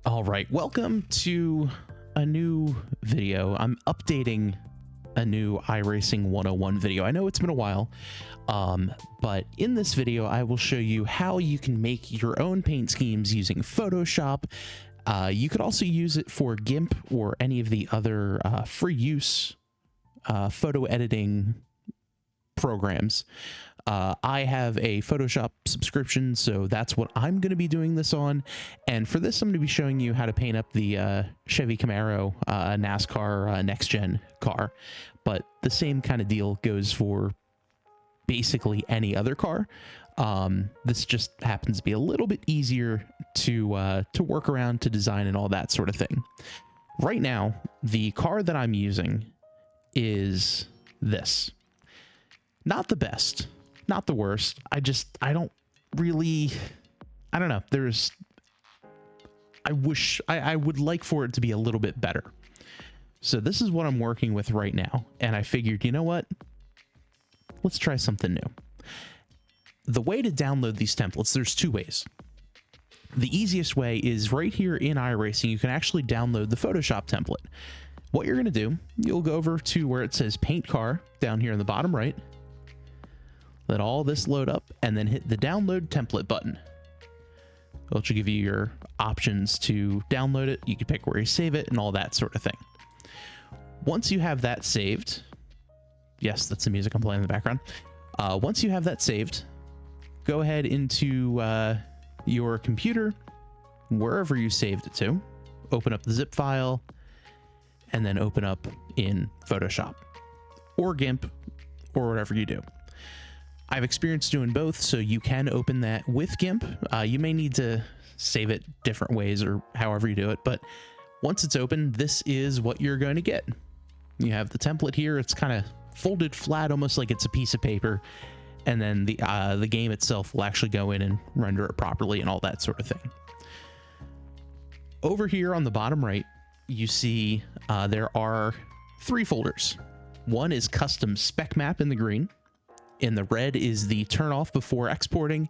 All right, welcome to a new video. I'm updating a new iRacing 101 video. I know it's been a while, but in this video, I will show you how you can make your own paint schemes using Photoshop. You could also use it for GIMP or any of the other free use photo editing programs. I have a Photoshop subscription, so that's what I'm going to be doing this on. And for this, I'm going to be showing you how to paint up the Chevy Camaro NASCAR next-gen car. But the same kind of deal goes for basically any other car. This just happens to be a little bit easier to work around, to design, and all that sort of thing. Right now, the car that I'm using is this. Not the best. Not the worst. I don't know. I would like for it to be a little bit better. So this is what I'm working with right now. And I figured, you know what? Let's try something new. The way to download these templates, there's two ways. The easiest way is right here in iRacing. You can actually download the Photoshop template. What you're going to do, you'll go over to where it says Paint Car down here in the bottom right. Let all this load up and then hit the download template button. It'll give you your options to download it. You can pick where you save it and all that sort of thing. Once you have that saved, yes, that's the music I'm playing in the background. Once you have that saved, go ahead into your computer, wherever you saved it to, open up the zip file, and then open up in Photoshop or GIMP or whatever you do. I've experienced doing both, so you can open that with GIMP. You may need to save it different ways or however you do it, but once it's open, this is what you're going to get. You have the template here. It's kind of folded flat, almost like it's a piece of paper, and then the game itself will actually go in and render it properly and all that sort of thing. Over here on the bottom right, you see there are three folders. One is custom spec map in the green. In the red is the turn off before exporting,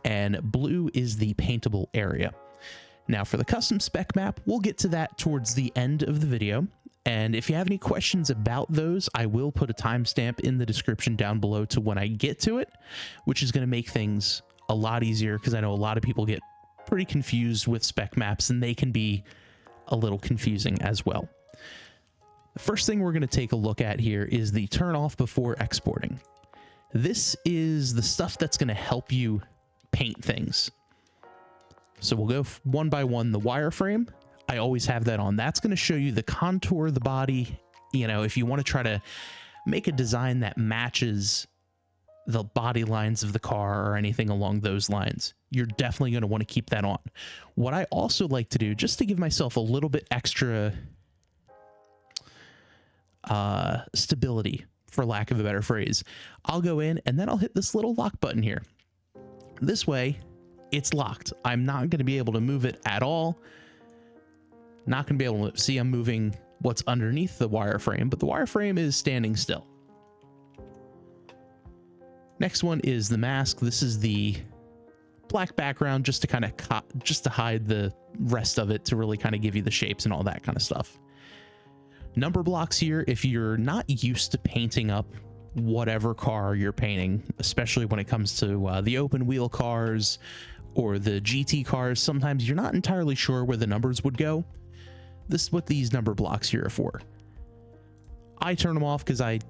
and blue is the paintable area. Now for the custom spec map, we'll get to that towards the end of the video. And if you have any questions about those, I will put a timestamp in the description down below to when I get to it, which is going to make things a lot easier because I know a lot of people get pretty confused with spec maps and they can be a little confusing as well. The first thing we're going to take a look at here is the turn off before exporting. This is the stuff that's going to help you paint things. So we'll go one by one. The wireframe, I always have that on. That's going to show you the contour of the body. You know, if you want to try to make a design that matches the body lines of the car or anything along those lines, you're definitely going to want to keep that on. What I also like to do, just to give myself a little bit extra stability, for lack of a better phrase, I'll go in and then I'll hit this little lock button here. This way, it's locked. I'm not going to be able to move it at all. Not going to be able to see I'm moving what's underneath the wireframe, but the wireframe is standing still. Next one is the mask. This is the black background just to kind of just to hide the rest of it, to really kind of give you the shapes and all that kind of stuff. Number blocks here, if you're not used to painting up whatever car you're painting, especially when it comes to the open wheel cars or the GT cars, sometimes you're not entirely sure where the numbers would go. This is what these number blocks here are for. I turn them off because I'll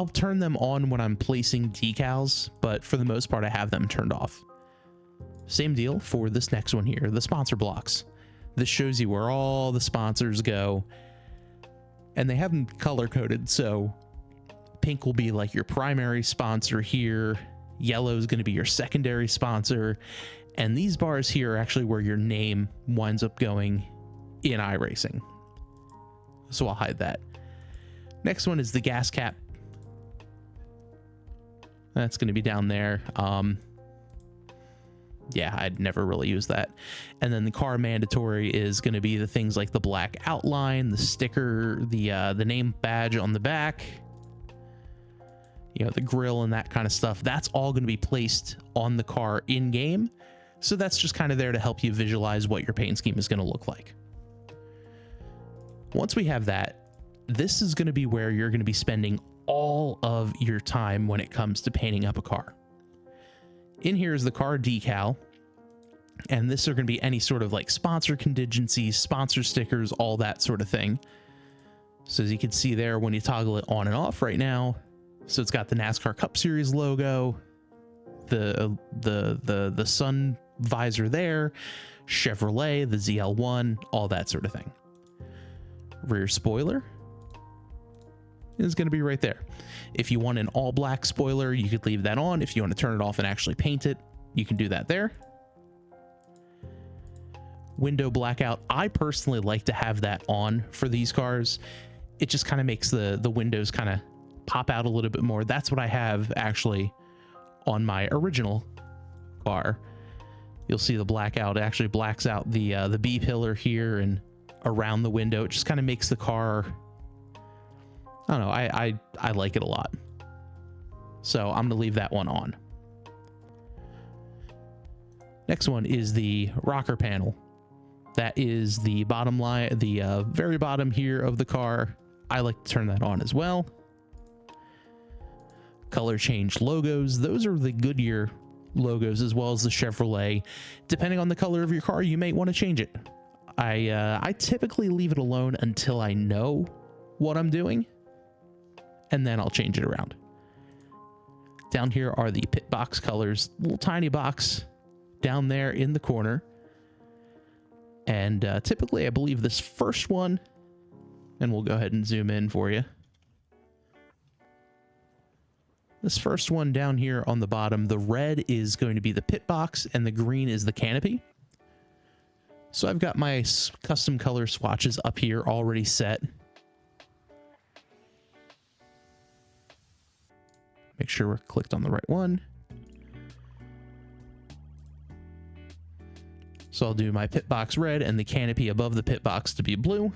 turn them on when I'm placing decals, but for the most part, I have them turned off. Same deal for this next one here, the sponsor blocks. This shows you where all the sponsors go, and they have them color coded. So pink will be like your primary sponsor here. Yellow is going to be your secondary sponsor. And these bars here are actually where your name winds up going in iRacing. So I'll hide that. Next one is the gas cap. That's going to be down there. Yeah, I'd never really use that. And then the car mandatory is going to be the things like the black outline, the sticker, the name badge on the back, you know, the grill and that kind of stuff. That's all going to be placed on the car in game. So that's just kind of there to help you visualize what your paint scheme is going to look like. Once we have that, this is going to be where you're going to be spending all of your time when it comes to painting up a car. In here is the car decal, and this are going to be any sort of like sponsor contingencies, sponsor stickers, all that sort of thing. So as you can see there, when you toggle it on and off right now, so it's got the NASCAR Cup Series logo, the sun visor there, Chevrolet, the ZL1, all that sort of thing. Rear spoiler is going to be right there. If you want an all black spoiler, you could leave that on. If you want to turn it off and actually paint it, you can do that there. Window blackout, I personally like to have that on for these cars. It just kind of makes the windows kind of pop out a little bit more. That's what I have actually on my original car. You'll see the blackout. It actually blacks out the B pillar here and around the window. It just kind of makes the car, I don't know, I like it a lot. So I'm gonna leave that one on. Next one is the rocker panel. That is the bottom line, the very bottom here of the car. I like to turn that on as well. Color change logos. Those are the Goodyear logos as well as the Chevrolet. Depending on the color of your car, you may want to change it. I typically leave it alone until I know what I'm doing, and then I'll change it around. Down here are the pit box colors. Little tiny box down there in the corner. And typically, I believe this first one, and we'll go ahead and zoom in for you. This first one down here on the bottom, the red is going to be the pit box and the green is the canopy. So I've got my custom color swatches up here already set. Make sure we're clicked on the right one. So I'll do my pit box red and the canopy above the pit box to be blue,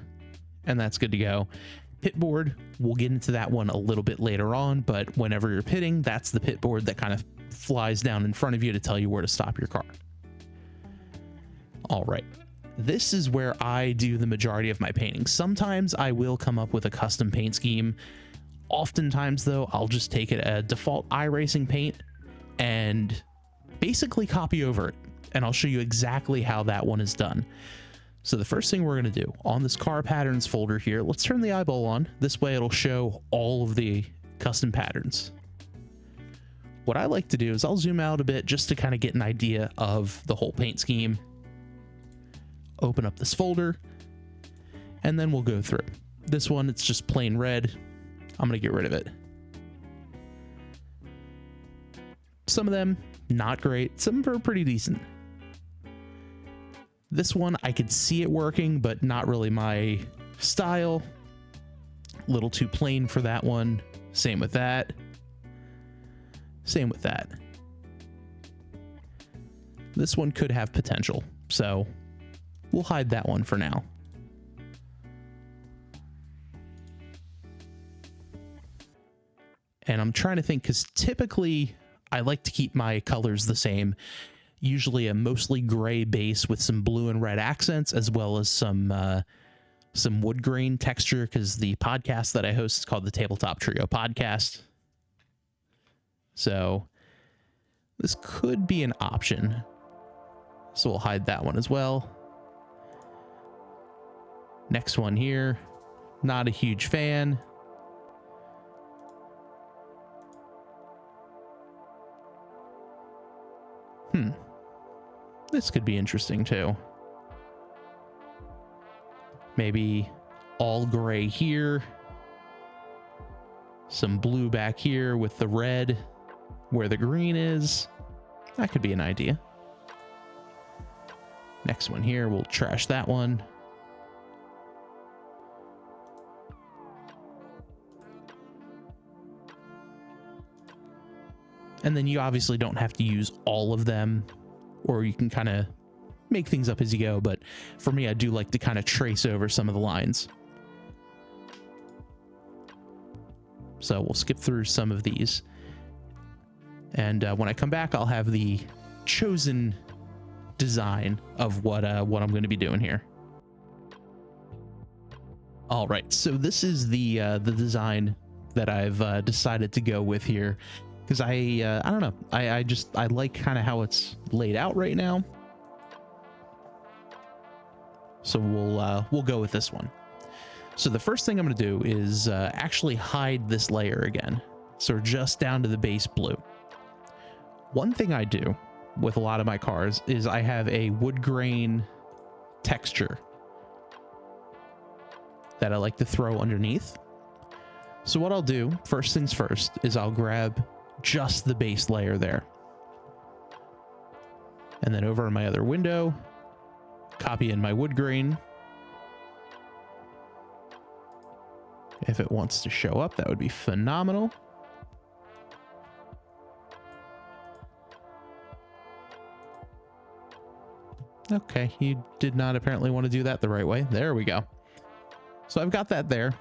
and that's good to go. Pit board, we'll get into that one a little bit later on, but whenever you're pitting, that's the pit board that kind of flies down in front of you to tell you where to stop your car. All right, this is where I do the majority of my painting. Sometimes I will come up with a custom paint scheme. Oftentimes though, I'll just take it a default iRacing paint and basically copy over it, and I'll show you exactly how that one is done. So the first thing we're going to do on this car patterns folder here, let's turn the eyeball on. This way it'll show all of the custom patterns. What I like to do is I'll zoom out a bit just to kind of get an idea of the whole paint scheme. Open up this folder, and then we'll go through. This one, it's just plain red. I'm going to get rid of it. Some of them, not great. Some of them are pretty decent. This one, I could see it working, but not really my style. A little too plain for that one. Same with that. Same with that. This one could have potential, so we'll hide that one for now. And I'm trying to think, because typically I like to keep my colors the same. Usually a mostly gray base with some blue and red accents, as well as some wood grain texture, because the podcast that I host is called the Tabletop Trio Podcast. So this could be an option. So we'll hide that one as well. Next one here, not a huge fan. This could be interesting too. Maybe all gray here. Some blue back here with the red where the green is. That could be an idea. Next one here, we'll trash that one. And then you obviously don't have to use all of them, or you can kind of make things up as you go. But for me, I do like to kind of trace over some of the lines. So we'll skip through some of these. And when I come back, I'll have the chosen design of what I'm going to be doing here. All right, so this is the design that I've decided to go with here, because I don't know, I like kind of how it's laid out right now. So we'll go with this one. So the first thing I'm going to do is actually hide this layer again. So we're just down to the base blue. One thing I do with a lot of my cars is I have a wood grain texture that I like to throw underneath. So what I'll do, first things first, is I'll grab just the base layer there. And then over in my other window, copy in my wood grain. If it wants to show up, that would be phenomenal. Okay, you did not apparently want to do that the right way. There we go. So I've got that there.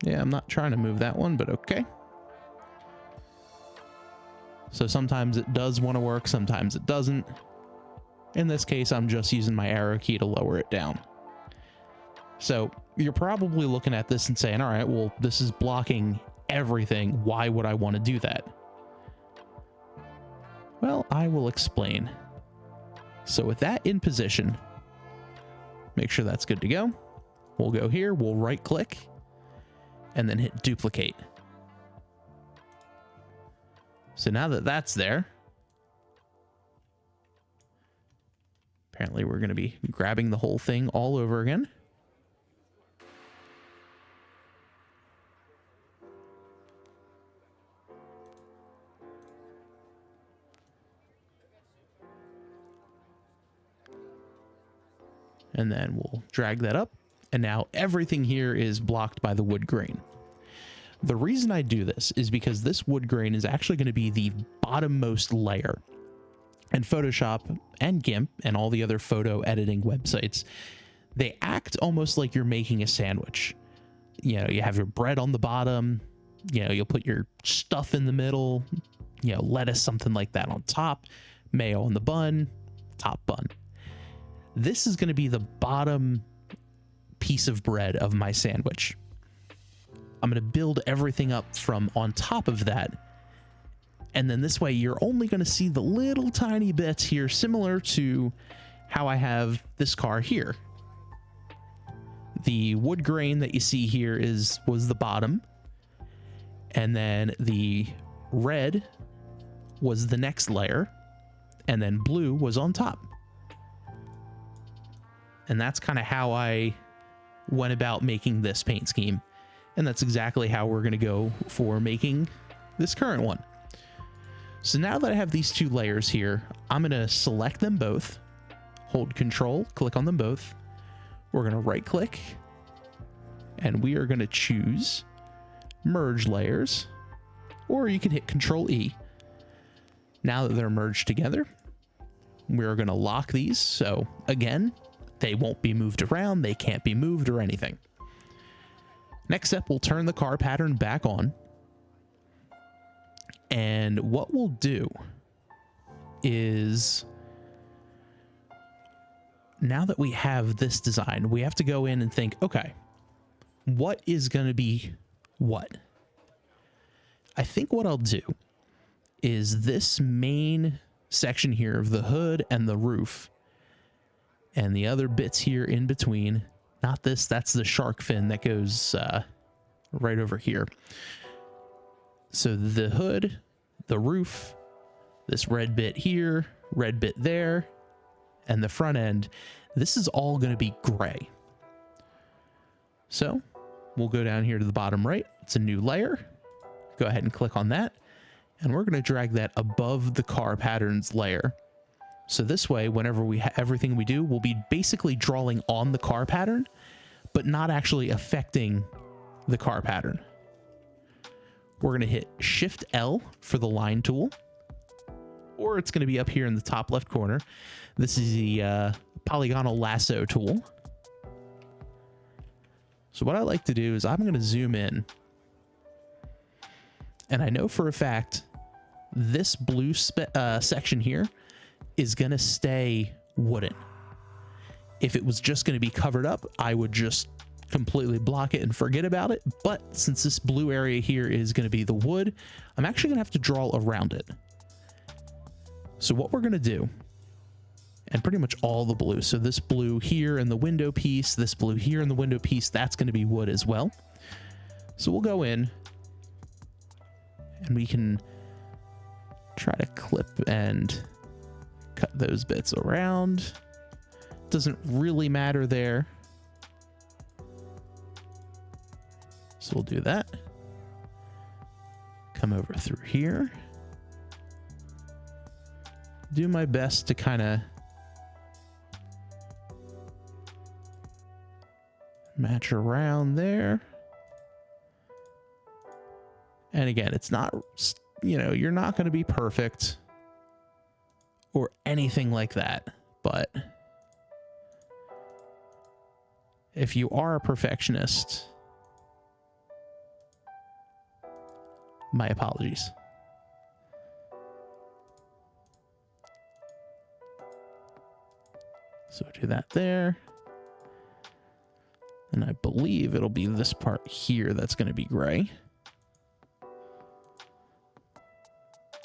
Yeah, I'm not trying to move that one, but okay. So sometimes it does want to work, sometimes it doesn't. In this case, I'm just using my arrow key to lower it down. So you're probably looking at this and saying, all right, well, this is blocking everything. Why would I want to do that? Well, I will explain. So with that in position, make sure that's good to go. We'll go here, we'll right click, and then hit duplicate. So now that that's there, apparently we're going to be grabbing the whole thing all over again. And then we'll drag that up. And now everything here is blocked by the wood grain. The reason I do this is because this wood grain is actually going to be the bottommost layer. And Photoshop and GIMP and all the other photo editing websites, they act almost like you're making a sandwich. You know, you have your bread on the bottom, you know, you'll put your stuff in the middle, you know, lettuce, something like that on top, mayo on the bun, top bun. This is going to be the bottom piece of bread of my sandwich. I'm going to build everything up from on top of that. And then this way you're only going to see the little tiny bits here, similar to how I have this car here. The wood grain that you see here was the bottom. And then the red was the next layer. And then blue was on top. And that's kind of how I went about making this paint scheme. And that's exactly how we're going to go for making this current one. So now that I have these two layers here, I'm going to select them both, hold Control, click on them both. We're going to right click, and we are going to choose Merge Layers, or you can hit Control E. Now that they're merged together, we're going to lock these. So again, they won't be moved around. They can't be moved or anything. Next step, we'll turn the car pattern back on. And what we'll do is, now that we have this design, we have to go in and think, okay, what is going to be what? I think what I'll do is this main section here of the hood and the roof and the other bits here in between, not this, that's the shark fin that goes right over here. So the hood, the roof, this red bit here, red bit there, and the front end, this is all going to be gray. So we'll go down here to the bottom right. It's a new layer. Go ahead and click on that. And we're going to drag that above the car patterns layer. So this way, whenever we everything we do, we'll be basically drawing on the car pattern, but not actually affecting the car pattern. We're going to hit Shift L for the line tool, or it's going to be up here in the top left corner. This is the polygonal lasso tool. So what I like to do is I'm going to zoom in And I know for a fact this blue section here is going to stay wooden. If it was just going to be covered up, I would just completely block it and forget about it. But since this blue area here is going to be the wood, I'm actually going to have to draw around it. So what we're going to do, and pretty much all the blue, so this blue here in the window piece, this blue here in the window piece, that's going to be wood as well. So we'll go in and we can try to clip and cut those bits around. Doesn't really matter there. So we'll do that. Come over through here. Do my best to kind of match around there. And again, it's not, you know, you're not going to be perfect or anything like that. But if you are a perfectionist, my apologies. So do that there. And I believe it'll be this part here that's going to be gray.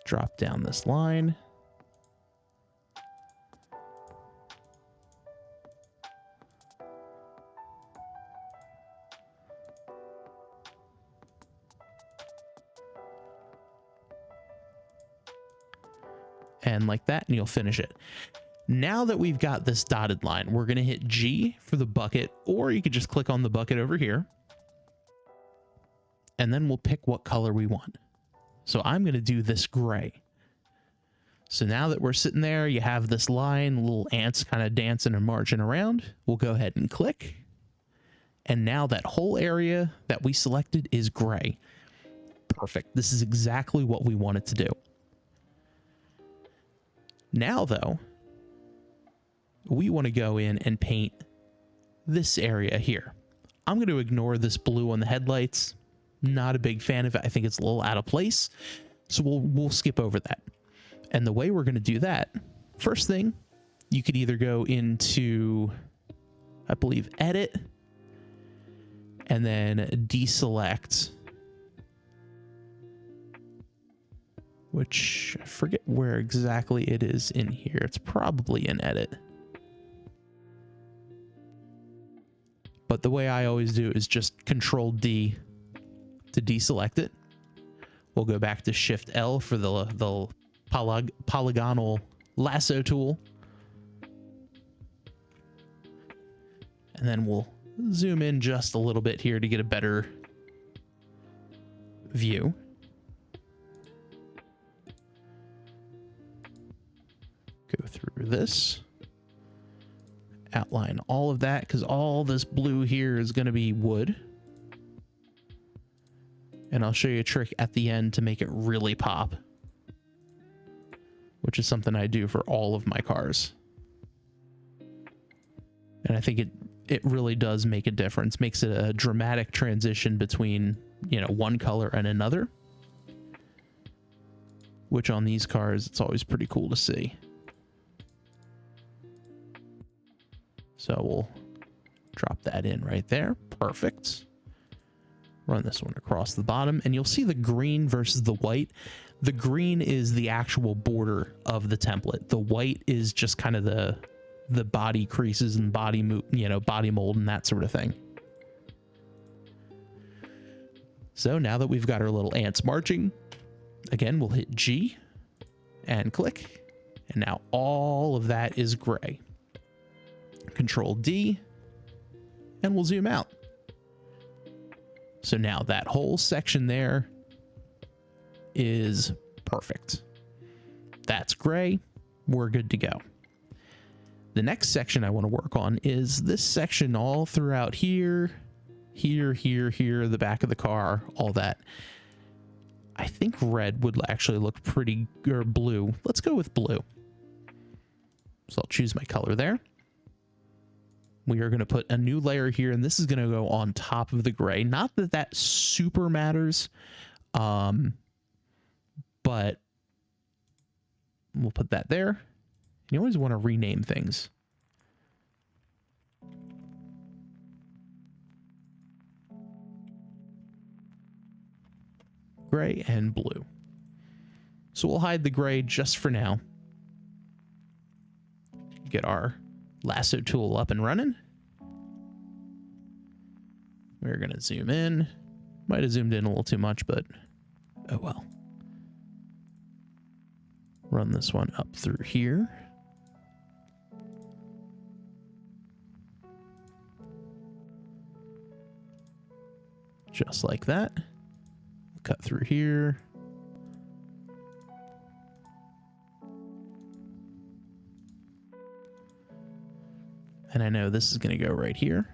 Drop down this line. And like that, and you'll finish it. Now that we've got this dotted line, we're going to hit G for the bucket, or you could just click on the bucket over here. And then we'll pick what color we want. So I'm going to do this gray. So now that we're sitting there, you have this line, little ants kind of dancing and marching around. We'll go ahead and click. And now that whole area that we selected is gray. Perfect. This is exactly what we wanted to do. Now, though, we want to go in and paint this area here. I'm going to ignore this blue on the headlights. Not a big fan of it. I think it's a little out of place. So we'll skip over that. And the way we're going to do that, first thing, you could either go into, I believe, edit, and then deselect, which I forget where exactly it is in here. It's probably in edit. But the way I always do is just Control D to deselect it. We'll go back to Shift L for the polygonal lasso tool. And then we'll zoom in just a little bit here to get a better view. Go through this. Outline all of that, because all this blue here is going to be wood. And I'll show you a trick at the end to make it really pop, which is something I do for all of my cars. And I think it really does make a difference. Makes it a dramatic transition between, you know, one color and another, which on these cars, it's always pretty cool to see. So we'll drop that in right there. Perfect. Run this one across the bottom, and you'll see the green versus the white. The green is the actual border of the template. The white is just kind of the body creases and body mold and that sort of thing. So now that we've got our little ants marching, again, we'll hit G and click, and now all of that is gray. Control D, and we'll zoom out. So now that whole section there is perfect. That's gray. We're good to go. The next section I want to work on is this section all throughout here, the back of the car, all that. I think red would actually look pretty, or blue. Let's go with blue. So I'll choose my color there. We are going to put a new layer here, and this is going to go on top of the gray. Not that that super matters, but we'll put that there. You always want to rename things. Gray and blue. So we'll hide the gray just for now. Get our lasso tool up and running. We're going to zoom in. Might have zoomed in a little too much, but oh well. Run this one up through here. Just like that. Cut through here. And I know this is going to go right here.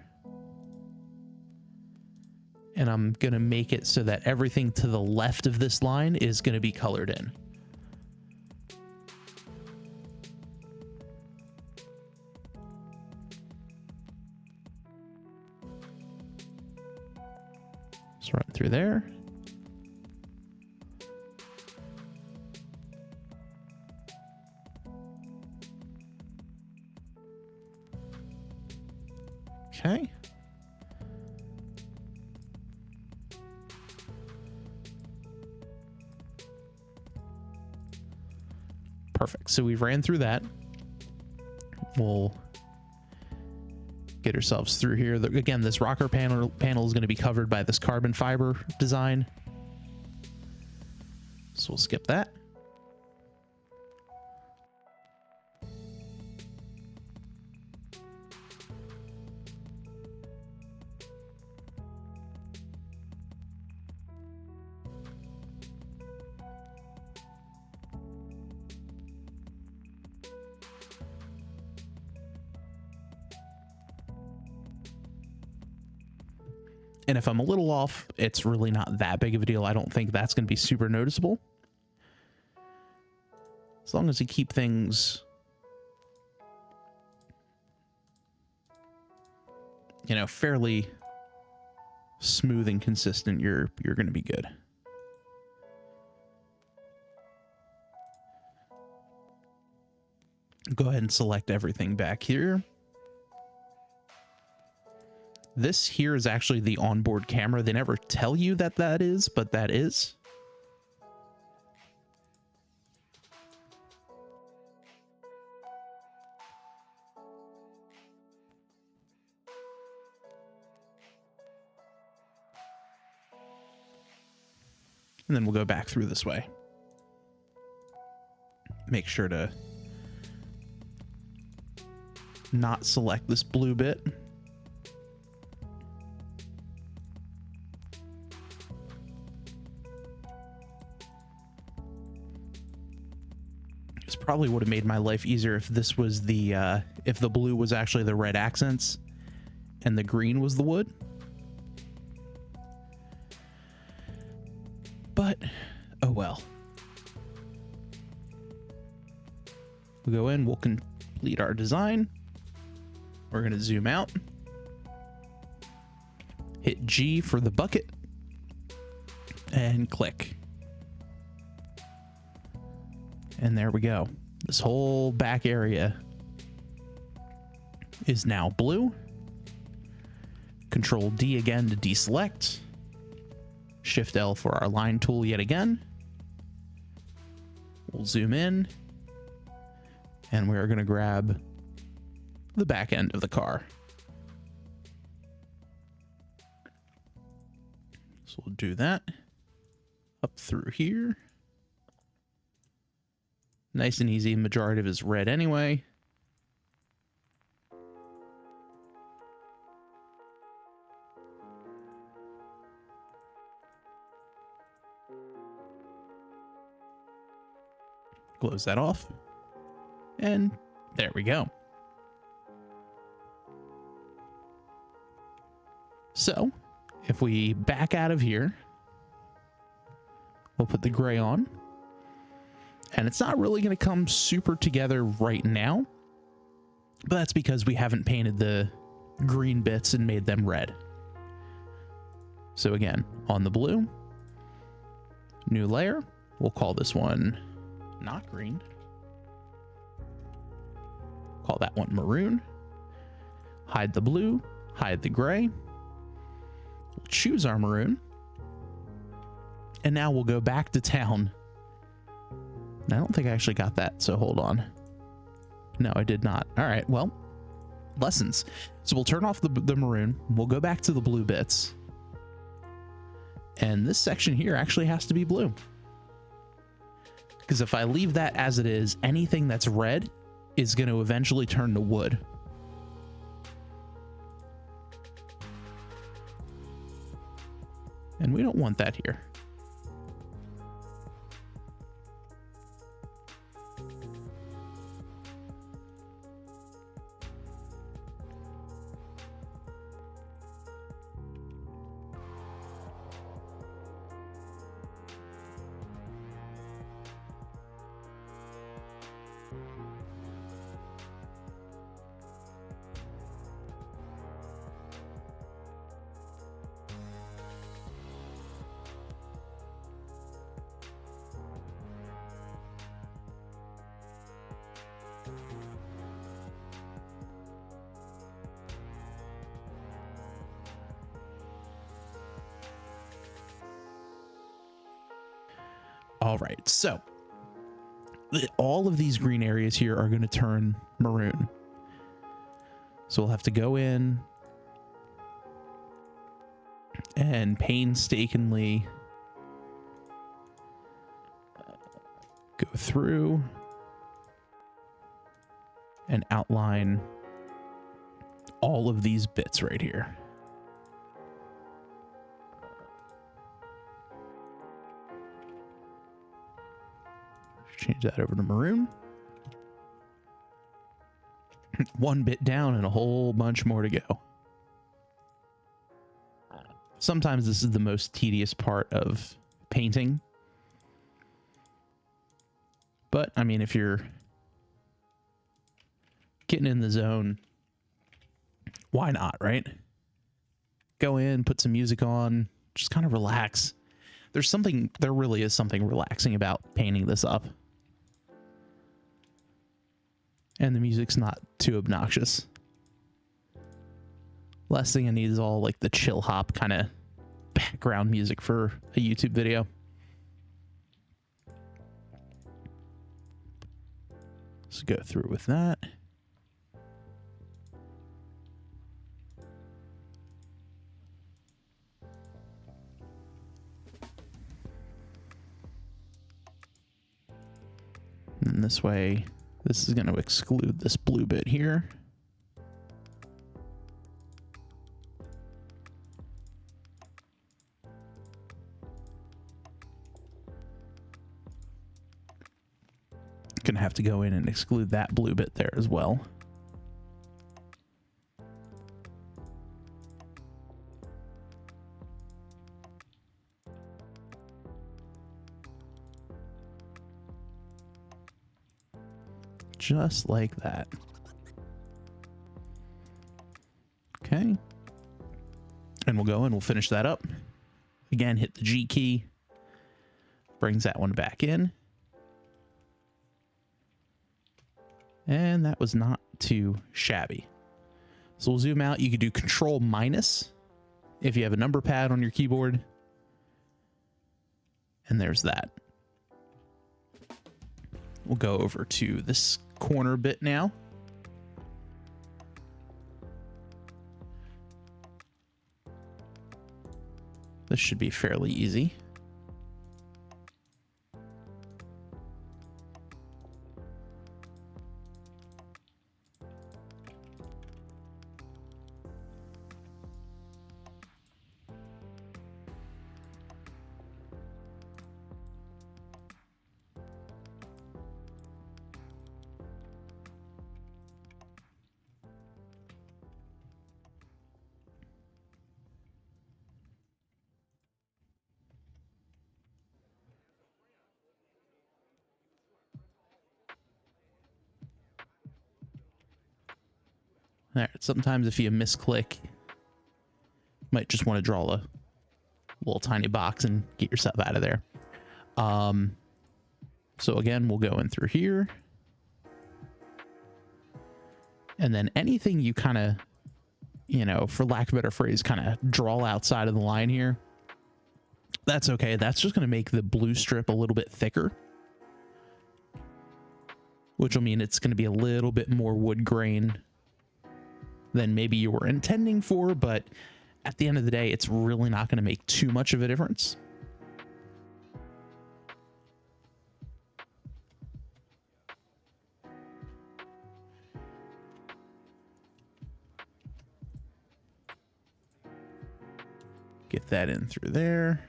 And I'm going to make it so that everything to the left of this line is going to be colored in. Just run through there. Okay. Perfect. So we've ran through that. We'll get ourselves through here. Again, this rocker panel is going to be covered by this carbon fiber design. So we'll skip that. And if I'm a little off, it's really not that big of a deal. I don't think that's going to be super noticeable. As long as you keep things, you know, fairly smooth and consistent, you're going to be good. Go ahead and select everything back here. This here is actually the onboard camera. They never tell you that that is, but that is. And then we'll go back through this way. Make sure to not select this blue bit. Probably would have made my life easier if this was the if the blue was actually the red accents and the green was the wood. But oh well. We'll go in, we'll complete our design. We're going to zoom out. Hit G for the bucket and click. And there we go. This whole back area is now blue. Control D again to deselect. Shift L for our line tool yet again. We'll zoom in. And we're going to grab the back end of the car. So we'll do that. Up through here. Nice and easy. Majority of it is red anyway. Close that off. And there we go. So, if we back out of here, we'll put the gray on. And it's not really going to come super together right now, but that's because we haven't painted the green bits and made them red. So again, on the blue, new layer, We'll call this one not green. Call that one maroon. Hide the blue, hide the gray. We'll choose our maroon. And now we'll go back to town. And I don't think I actually got that, so hold on. No, I did not. All right, well, lessons. So we'll turn off the maroon. We'll go back to the blue bits. And this section here actually has to be blue. Because if I leave that as it is, anything that's red is going to eventually turn to wood. And we don't want that here. All right, so all of these green areas here are going to turn maroon. So we'll have to go in and painstakingly go through and outline all of these bits right here. Change that over to maroon. One bit down and a whole bunch more to go. Sometimes this is the most tedious part of painting. But, I mean, if you're getting in the zone, why not, right? Go in, put some music on, just kind of relax. There really is something relaxing about painting this up. And the music's not too obnoxious. Last thing I need is all like the chill hop kind of background music for a YouTube video. Let's go through with that. And this way, this is going to exclude this blue bit here. Gonna have to go in and exclude that blue bit there as well. Just like that. Okay. And we'll go and we'll finish that up. Again, hit the G key. Brings that one back in. And that was not too shabby. So we'll zoom out. You could do Control minus if you have a number pad on your keyboard. And there's that. We'll go over to this corner bit now. This should be fairly easy. There, sometimes if you misclick, you might just want to draw a little tiny box and get yourself out of there. So again, we'll go in through here. And then anything you kind of, you know, for lack of a better phrase, kind of draw outside of the line here, that's okay. That's just going to make the blue strip a little bit thicker, which will mean it's going to be a little bit more wood grain than maybe you were intending for, but at the end of the day, it's really not going to make too much of a difference. Get that in through there.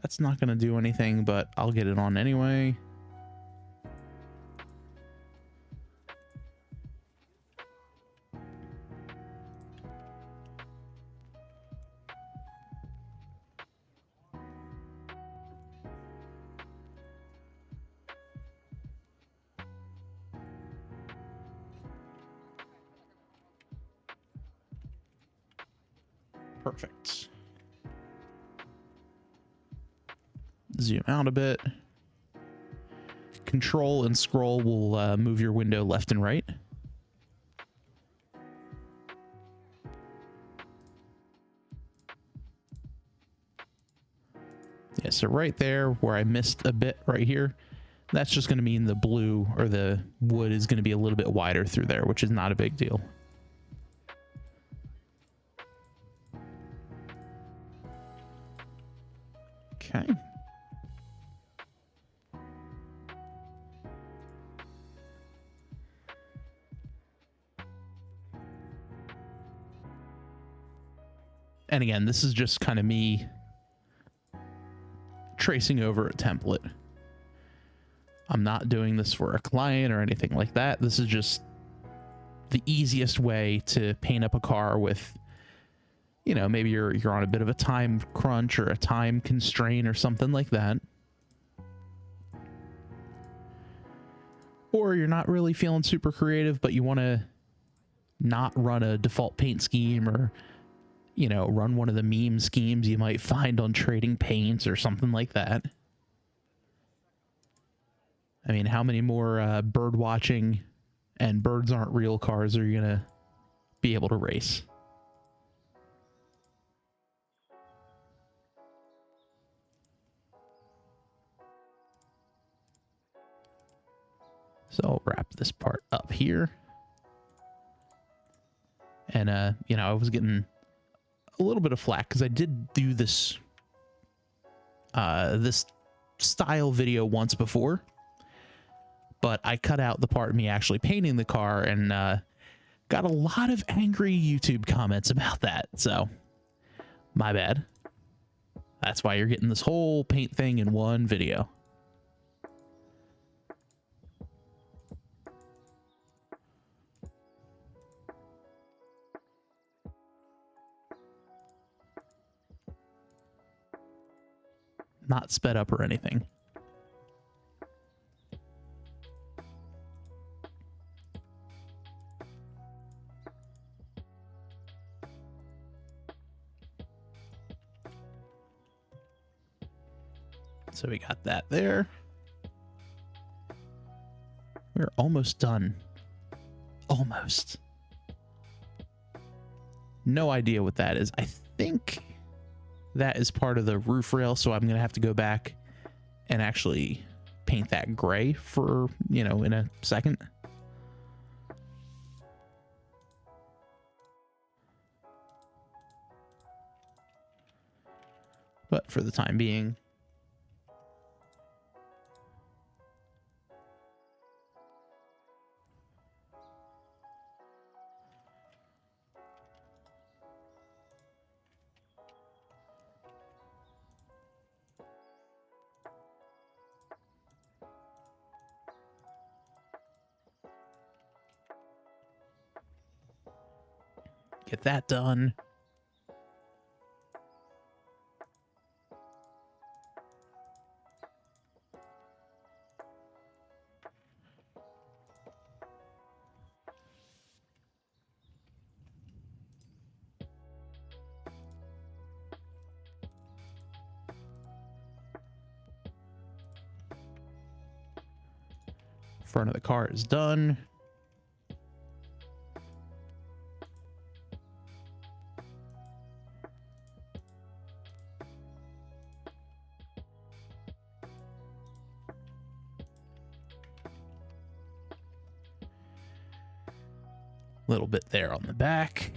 That's not going to do anything, but I'll get it on anyway. Perfect. Zoom out a bit. Control and scroll will move your window left and right. Yeah, so right there where I missed a bit right here, that's just going to mean the blue or the wood is going to be a little bit wider through there, which is not a big deal. Okay. And again, this is just kind of me tracing over a template. I'm not doing this for a client or anything like that. This is just the easiest way to paint up a car with, you know, maybe you're on a bit of a time crunch or a time constraint or something like that. Or you're not really feeling super creative, but you want to not run a default paint scheme or, you know, run one of the meme schemes you might find on Trading Paints or something like that. I mean, how many more bird watching and birds aren't real cars are you going to be able to race? So I'll wrap this part up here. And, you know, I was getting a little bit of flack because I did do this, this style video once before, but I cut out the part of me actually painting the car and got a lot of angry YouTube comments about that. So my bad. That's why you're getting this whole paint thing in one video. Not sped up or anything. So we got that there. We're almost done. Almost. No idea what that is. I think that is part of the roof rail, so I'm going to have to go back and actually paint that gray for, you know, in a second. But for the time being, get that done. Front of the car is done. Little bit there on the back.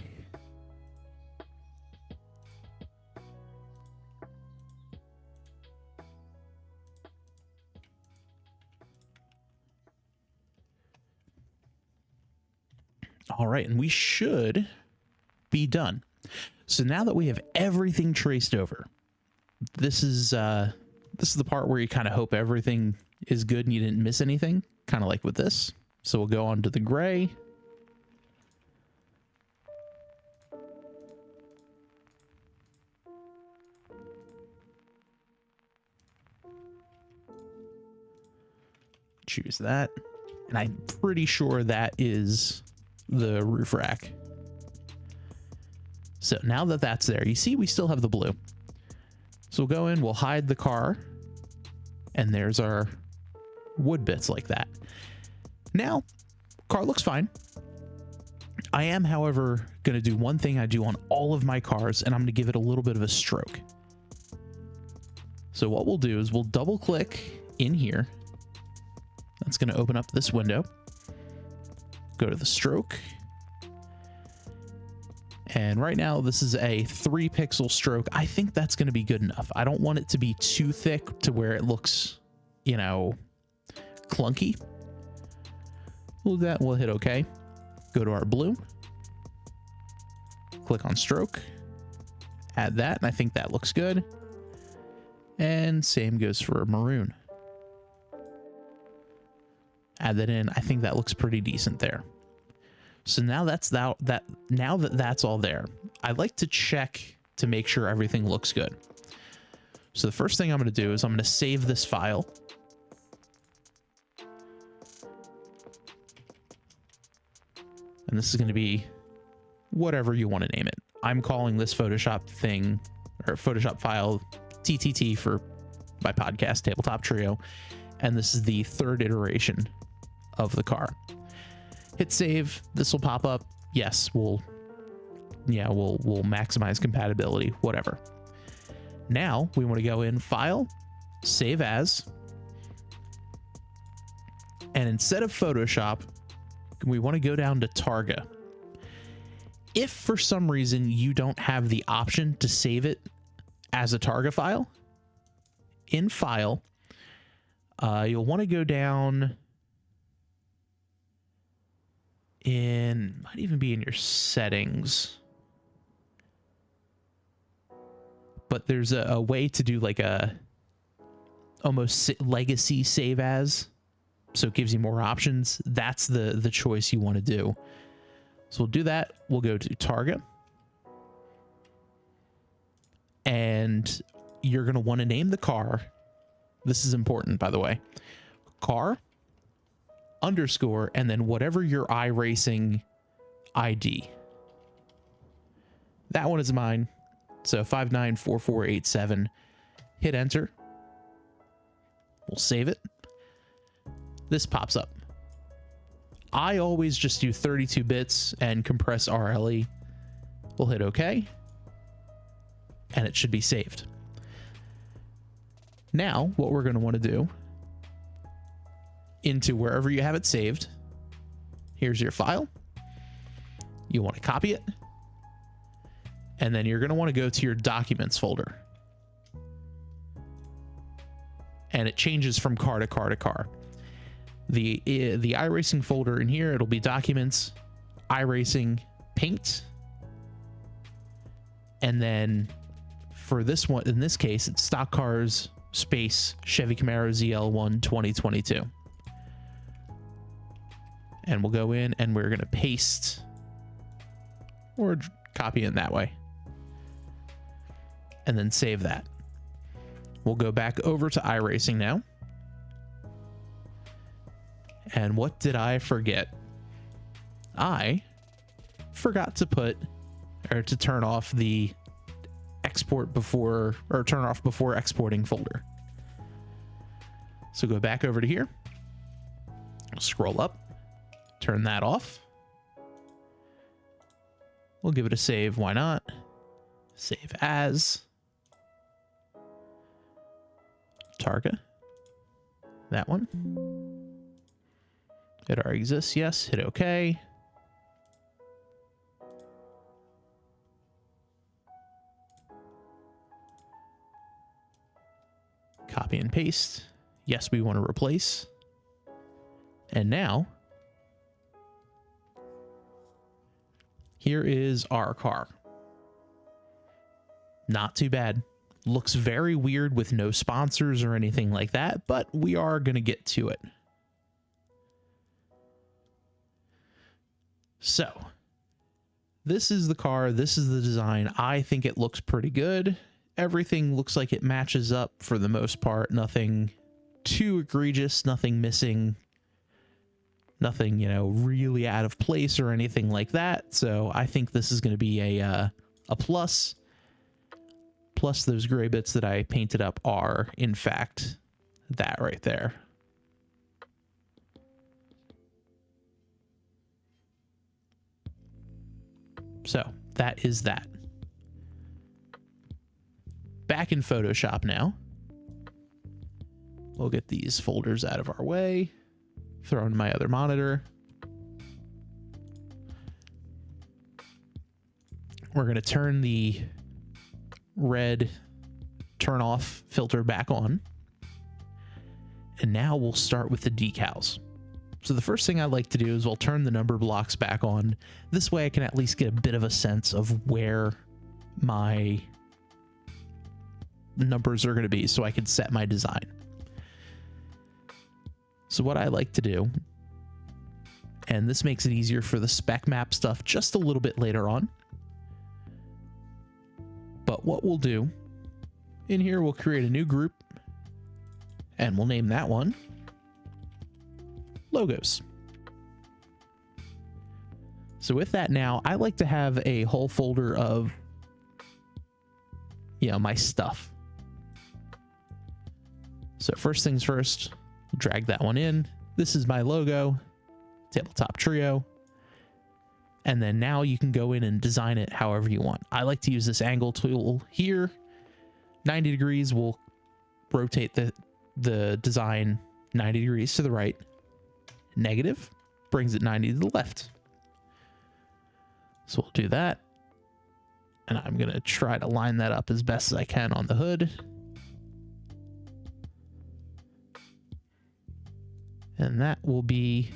All right, and we should be done. So now that we have everything traced over, this is the part where you kind of hope everything is good and you didn't miss anything, kind of like with this. So we'll go on to the gray. Choose that, and I'm pretty sure that is the roof rack. So now that that's there, you see we still have the blue. So we'll go in, we'll hide the car, and there's our wood bits like that. Now, car looks fine. I am, however, going to do one thing I do on all of my cars, and I'm going to give it a little bit of a stroke. So what we'll do is we'll double click in here. That's going to open up this window. Go to the stroke. And right now, this is a 3-pixel stroke. I think that's going to be good enough. I don't want it to be too thick to where it looks, you know, clunky. We'll do that. We'll hit OK. Go to our blue. Click on stroke. Add that. And I think that looks good. And same goes for maroon. Add that in. I think that looks pretty decent there. So now now that that's all there, I like to check to make sure everything looks good. So the first thing I'm going to do is I'm going to save this file. And this is going to be whatever you want to name it. I'm calling this Photoshop thing, or Photoshop file, TTT for my podcast, Tabletop Trio. And this is the 3rd iteration of the car. Hit save. This will pop up. Yes, we'll maximize compatibility, whatever. Now we want to go in File, Save As, and instead of Photoshop, we want to go down to Targa. If for some reason you don't have the option to save it as a Targa file, in File, you'll want to go down in, might even be in your settings, but there's a way to do like a almost legacy save as, so it gives you more options. That's the choice you want to do. So we'll do that. We'll go to Targa, and you're going to want to name the car. This is important, by the way. Car _ and then whatever your iRacing ID. That one is mine. So 594487. Hit enter. We'll save it. This pops up. I always just do 32 bits and compress RLE. We'll hit OK. And it should be saved. Now, what we're going to want to do, into wherever you have it saved, here's your file. You want to copy it. And then you're going to want to go to your Documents folder. And it changes from car to car to car. The iRacing folder in here, it'll be Documents, iRacing, Paint. And then for this one, in this case, it's Stock Cars space Chevy Camaro ZL1 2022. And we'll go in and we're going to paste or copy it that way. And then save that. We'll go back over to iRacing now. And what did I forget? I forgot to to turn off the export before, or turn off before exporting folder. So go back over to here. Scroll up, turn that off. We'll give it a save. Why not? Save as. Targa. That one. It already exists. Yes. Hit OK. Copy and paste. Yes, we want to replace. And now, here is our car. Not too bad. Looks very weird with no sponsors or anything like that, but we are going to get to it. So, this is the car. This is the design. I think it looks pretty good. Everything looks like it matches up for the most part. Nothing too egregious, nothing missing, nothing, you know, really out of place or anything like that. So I think this is going to be a plus. Plus those gray bits that I painted up are, in fact, that right there. So that is that. Back in Photoshop now. We'll get these folders out of our way. Throw in my other monitor. We're going to turn the red turn off filter back on. And now we'll start with the decals. So the first thing I like to do is I'll turn the number blocks back on. This way I can at least get a bit of a sense of where my numbers are going to be so I can set my design. So what I like to do, and this makes it easier for the spec map stuff just a little bit later on, but what we'll do in here, we'll create a new group and we'll name that one logos. So with that now, I like to have a whole folder of, you know, my stuff. So first things first, drag that one in. This is my logo, tabletop trio. And then now you can go in and design it however you want. I like to use this angle tool here. 90 degrees will rotate the design 90 degrees to the right. Negative brings it 90 to the left. So we'll do that. And I'm going to try to line that up as best as I can on the hood. And that will be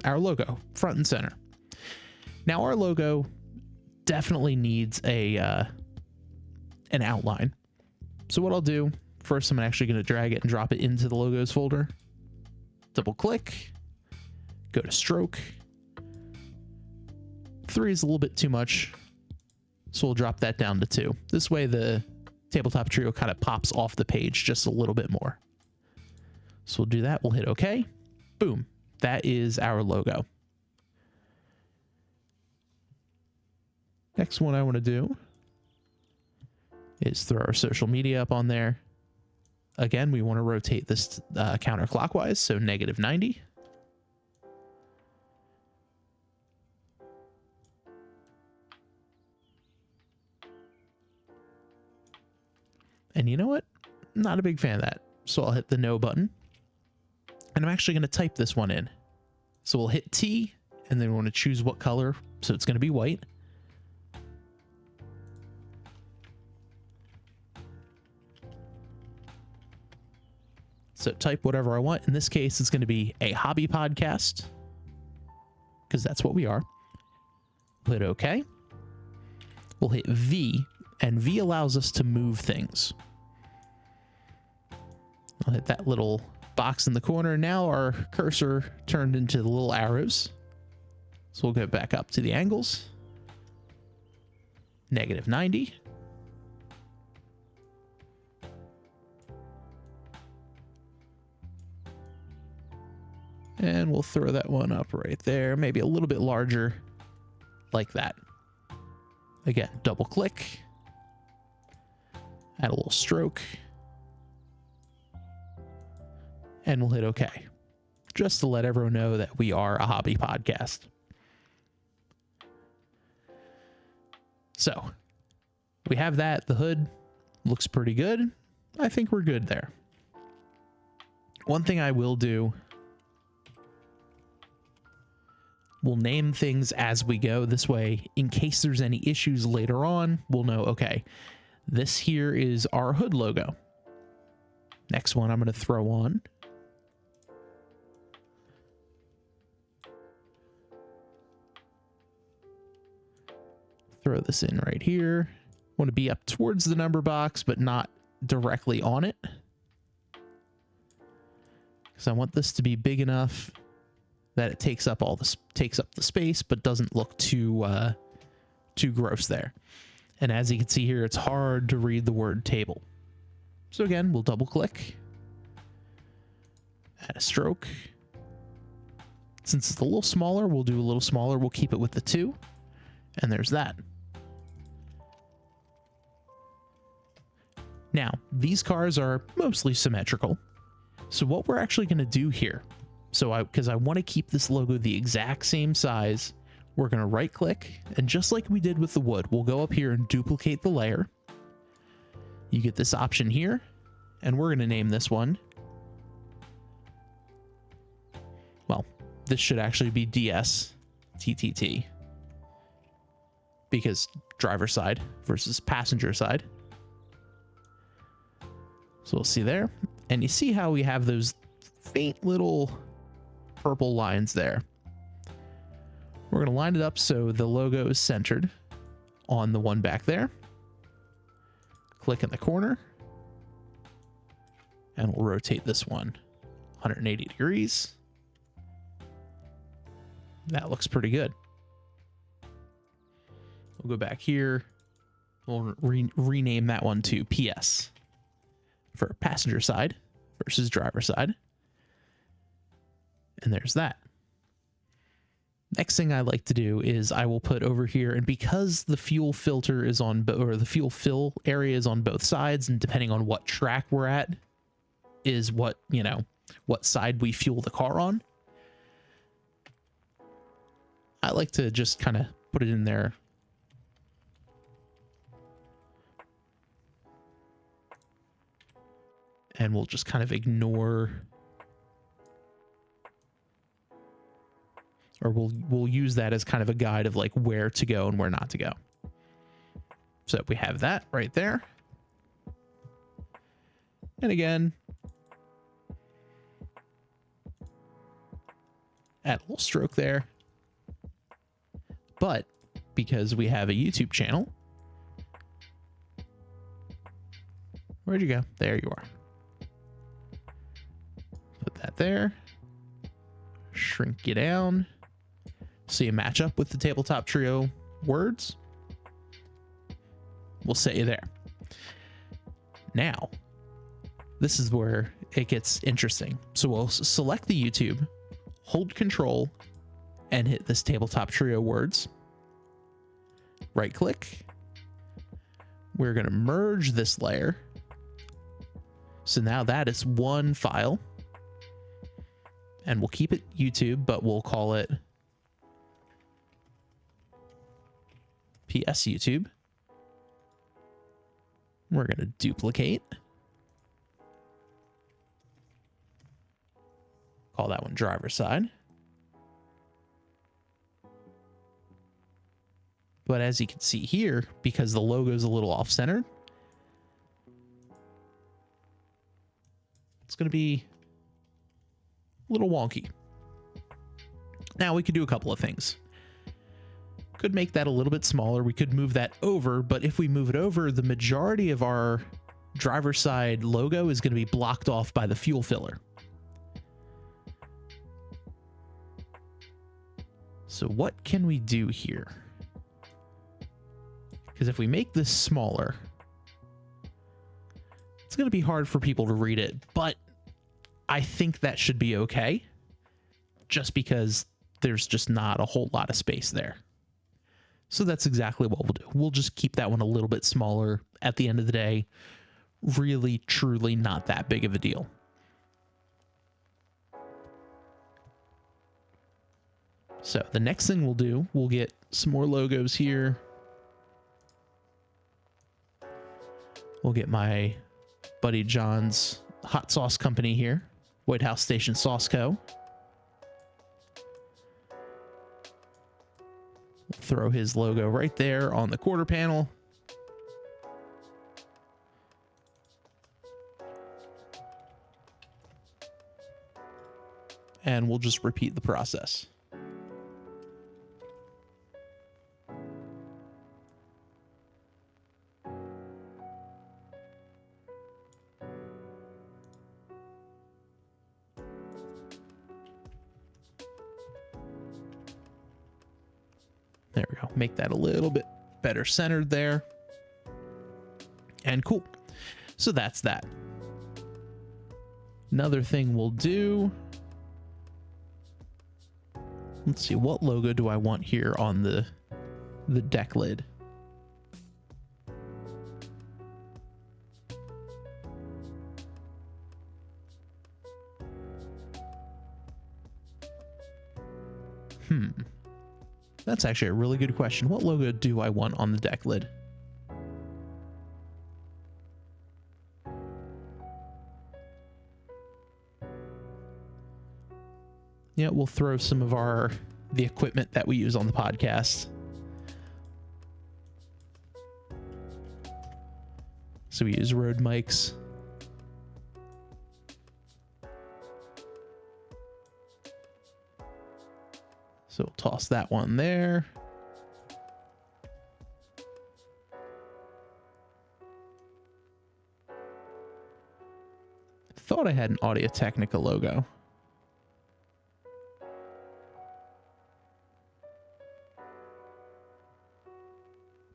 our logo, front and center. Now our logo definitely needs an outline. So what I'll do, first I'm actually going to drag it and drop it into the logos folder. Double click, go to stroke. 3 is a little bit too much, so we'll drop that down to 2. This way the tabletop trio kind of pops off the page just a little bit more. So we'll do that. We'll hit OK. Boom. That is our logo. Next one I want to do is throw our social media up on there. Again, we want to rotate this counterclockwise, so -90. And you know what? Not a big fan of that. So I'll hit the no button. And I'm actually going to type this one in. So we'll hit T, and then we want to choose what color. So it's going to be white. So type whatever I want. In this case, it's going to be a hobby podcast, because that's what we are. We'll hit OK. We'll hit V, and V allows us to move things. I'll hit that little box in the corner. Now our cursor turned into the little arrows. So we'll go back up to the angles. -90. And we'll throw that one up right there. Maybe a little bit larger, like that. Again, double click. Add a little stroke. And we'll hit OK. just to let everyone know that we are a hobby podcast. So we have that. The hood looks pretty good. I think we're good there. One thing I will do, we'll name things as we go. This way, in case there's any issues later on, we'll know, okay, this here is our hood logo. Next one I'm going to throw on. Throw this in right here. Want to be up towards the number box, but not directly on it. Because I want this to be big enough that it takes up the space, but doesn't look too gross there. And as you can see here, it's hard to read the word table. So again, we'll double click, add a stroke. Since it's a little smaller, we'll do a little smaller. We'll keep it with the 2, and there's that. Now, these cars are mostly symmetrical. So what we're actually going to do here, because I want to keep this logo the exact same size, we're going to right click, and just like we did with the wood, we'll go up here and duplicate the layer. You get this option here, and we're going to name this one. Well, this should actually be DS TTT, because driver side versus passenger side. So we'll see there. And you see how we have those faint little purple lines there. We're going to line it up so the logo is centered on the one back there. Click in the corner. And we'll rotate this one 180 degrees. That looks pretty good. We'll go back here. We'll rename that one to PS. For passenger side versus driver side. And there's that. Next thing I like to do is I will put over here, and because the fuel filter is on, or the fuel fill area is on both sides, and depending on what track we're at, is what, you know, what side we fuel the car on. I like to just kind of put it in there. And we'll just kind of ignore, or we'll use that as kind of a guide of like where to go and where not to go. So we have that right there. And again, add a little stroke there. But because we have a YouTube channel, where'd you go? There you are. Put that there. Shrink you down so you match up with the tabletop trio words. We'll set you there. Now, this is where it gets interesting. So we'll select the YouTube, hold Control, and hit this tabletop trio words. Right click. We're going to merge this layer. So now that is one file. And we'll keep it YouTube, but we'll call it PS YouTube. We're going to duplicate. Call that one driver side. But as you can see here, because the logo is a little off-centered, it's going to be a little wonky. Now we could do a couple of things. Could make that a little bit smaller. We could move that over, but if we move it over, the majority of our driver side logo is going to be blocked off by the fuel filler. So what can we do here? Because if we make this smaller, it's going to be hard for people to read it, but I think that should be okay, just because there's just not a whole lot of space there. So that's exactly what we'll do. We'll just keep that one a little bit smaller. At the end of the day, really, truly not that big of a deal. So the next thing we'll do, we'll get some more logos here. We'll get my buddy John's hot sauce company here, White House Station Sauce Co. Throw his logo right there on the quarter panel. And we'll just repeat the process. There we go. Make that a little bit better centered there. And cool. So that's that. Another thing we'll do. Let's see, what logo do I want here on the deck lid? That's actually a really good question. What logo do I want on the deck lid? Yeah, we'll throw some of the equipment that we use on the podcast. So we use Rode mics. So we'll toss that one there. Thought I had an Audio-Technica logo.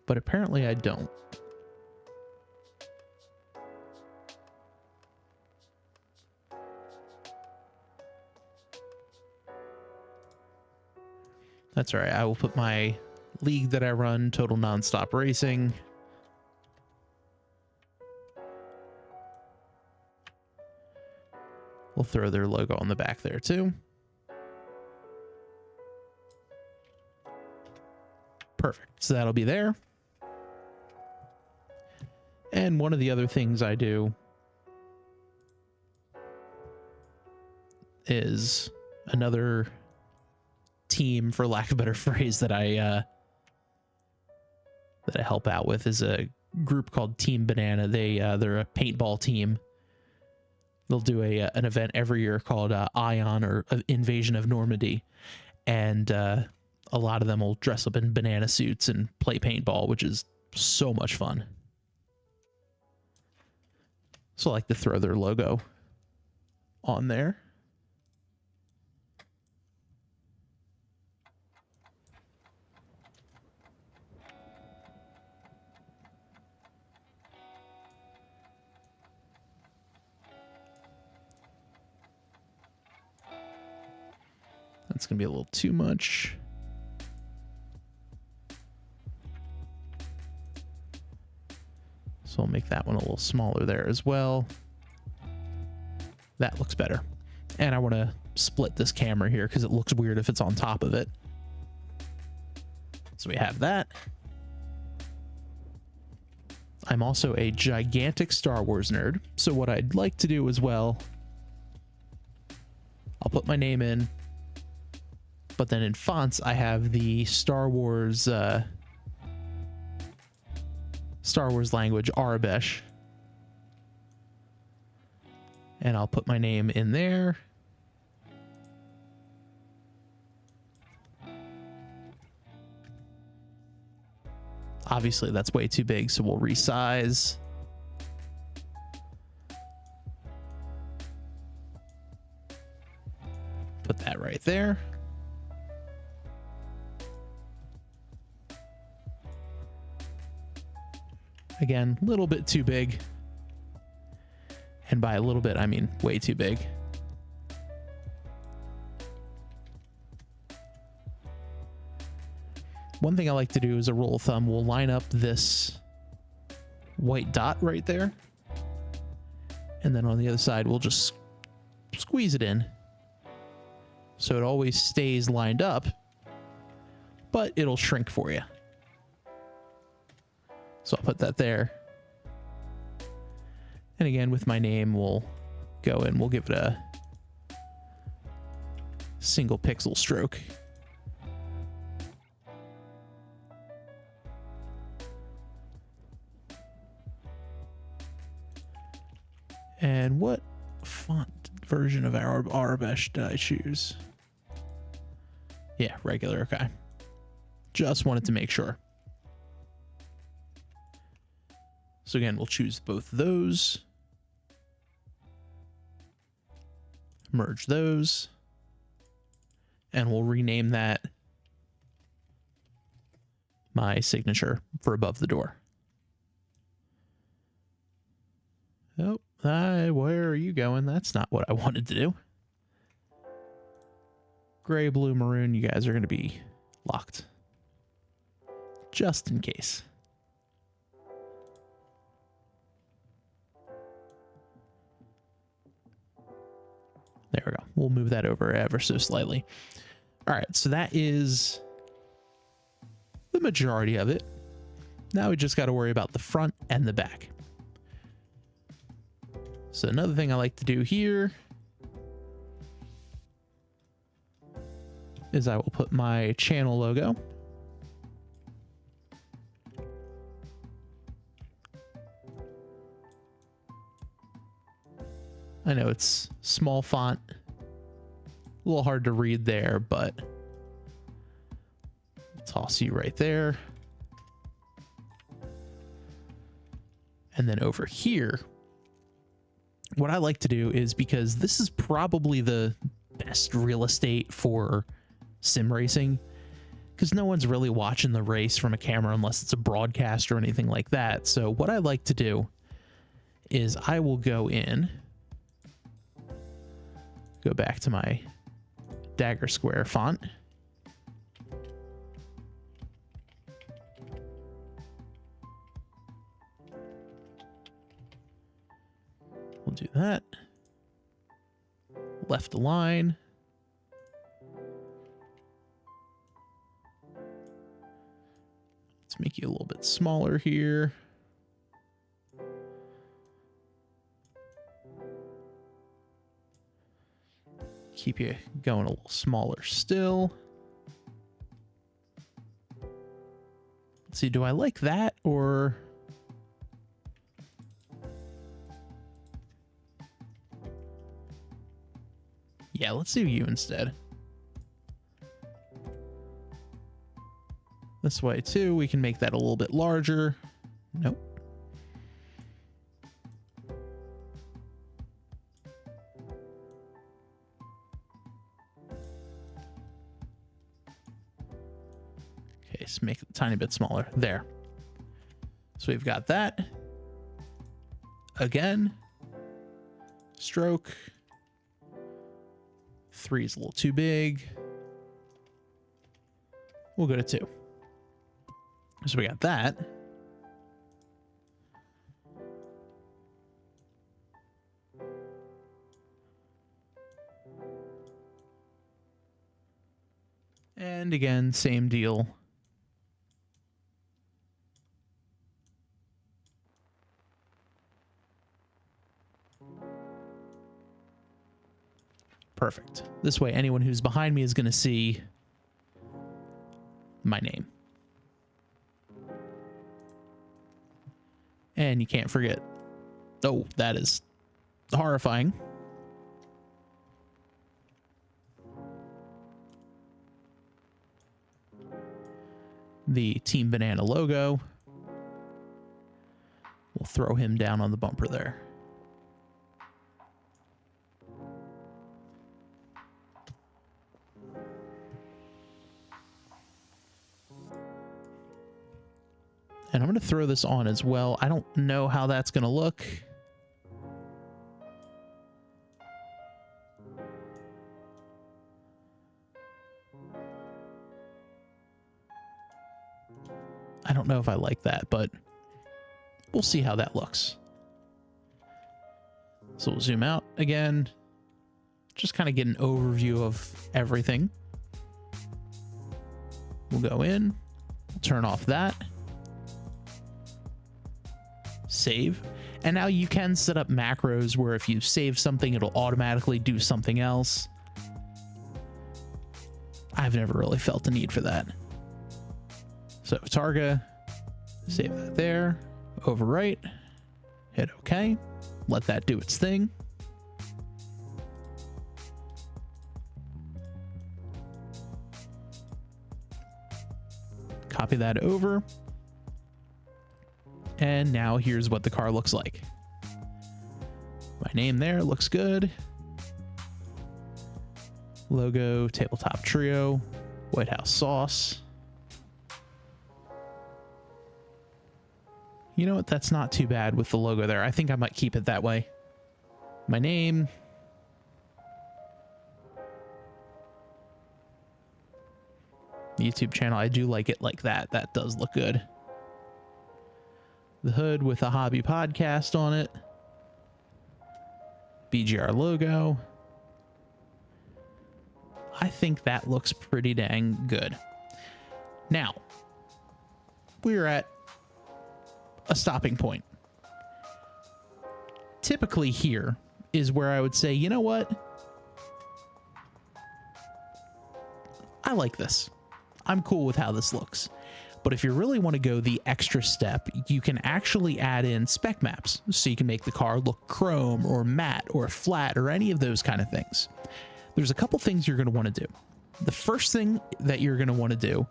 But apparently I don't. That's all right. I will put my league that I run, Total Nonstop Racing. We'll throw their logo on the back there too. Perfect. So that'll be there. And one of the other things I do is another team, for lack of a better phrase, that I help out with is a group called Team Banana. They're a paintball team. They'll do an event every year called Ion, or Invasion of Normandy, and a lot of them will dress up in banana suits and play paintball, which is so much fun. So I like to throw their logo on there. That's going to be a little too much. So I'll make that one a little smaller there as well. That looks better. And I want to split this camera here because it looks weird if it's on top of it. So we have that. I'm also a gigantic Star Wars nerd. So what I'd like to do as well, I'll put my name in, but then in fonts, I have the Star Wars language, Arabish. And I'll put my name in there. Obviously, that's way too big, so we'll resize. Put that right there. Again, a little bit too big. And by a little bit, I mean way too big. One thing I like to do as a rule of thumb, we'll line up this white dot right there. And then on the other side, we'll just squeeze it in. So it always stays lined up. but it'll shrink for you. So I'll put that there. And again, with my name, we'll go in, we'll give it a single pixel stroke. And what font version of our Arabesh did I choose? Yeah, regular, okay. Just wanted to make sure. So again, we'll choose both of those. Merge those. And we'll rename that my signature for above the door. Oh, where are you going? That's not what I wanted to do. Gray, blue, maroon, you guys are going to be locked. Just in case. There we go. We'll move that over ever so slightly. All right, so that is the majority of it. Now we just got to worry about the front and the back. So another thing I like to do here is I will put my channel logo. I know it's small font, a little hard to read there, but I'll toss you right there. And then over here, what I like to do is, because this is probably the best real estate for sim racing, because no one's really watching the race from a camera unless it's a broadcast or anything like that. So what I like to do is I will go back to my Dagger Square font. We'll do that. Left align. Let's make you a little bit smaller here. Keep you going a little smaller still. Let's see, do I like that or... Yeah, let's do you instead. This way too, we can make that a little bit larger. Nope. Okay, so make it a tiny bit smaller. There. So we've got that. Again. Stroke. 3 is a little too big. We'll go to 2. So we got that. And again, same deal. Perfect. This way, anyone who's behind me is going to see my name. And you can't forget. Oh, that is horrifying. The Team Banana logo. We'll throw him down on the bumper there. And I'm going to throw this on as well. I don't know how that's going to look. I don't know if I like that, but we'll see how that looks. So we'll zoom out again. Just kind of get an overview of everything. We'll go in, we'll turn off that, save. And now you can set up macros where if you save something, it'll automatically do something else. I've never really felt the need for that. So Targa, save that there, overwrite, hit OK, let that do its thing. Copy that over. And now here's what the car looks like. My name there looks good. Logo, tabletop trio, White House sauce. You know what? That's not too bad with the logo there. I think I might keep it that way. My name. YouTube channel. I do like it like that. That does look good. The hood with a hobby podcast on it. BGR logo. I think that looks pretty dang good. Now, we're at a stopping point. Typically here is where I would say, you know what? I like this. I'm cool with how this looks. But if you really want to go the extra step, you can actually add in spec maps. So you can make the car look chrome or matte or flat or any of those kind of things. There's a couple things you're going to want to do. The first thing that you're going to want to do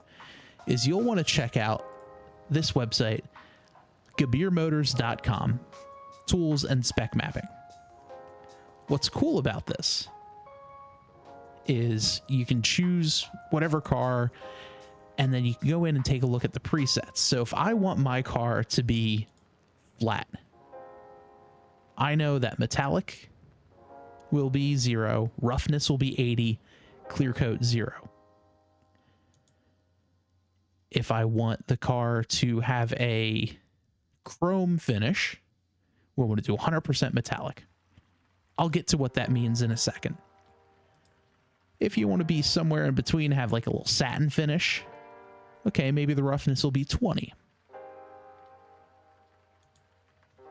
is you'll want to check out this website, GabirMotors.com, tools and spec mapping. What's cool about this is you can choose whatever car, and then you can go in and take a look at the presets. So if I want my car to be flat, I know that metallic will be 0, roughness will be 80, clear coat 0. If I want the car to have a chrome finish, we're going to do 100% metallic. I'll get to what that means in a second. If you want to be somewhere in between, have like a little satin finish, okay, maybe the roughness will be 20. You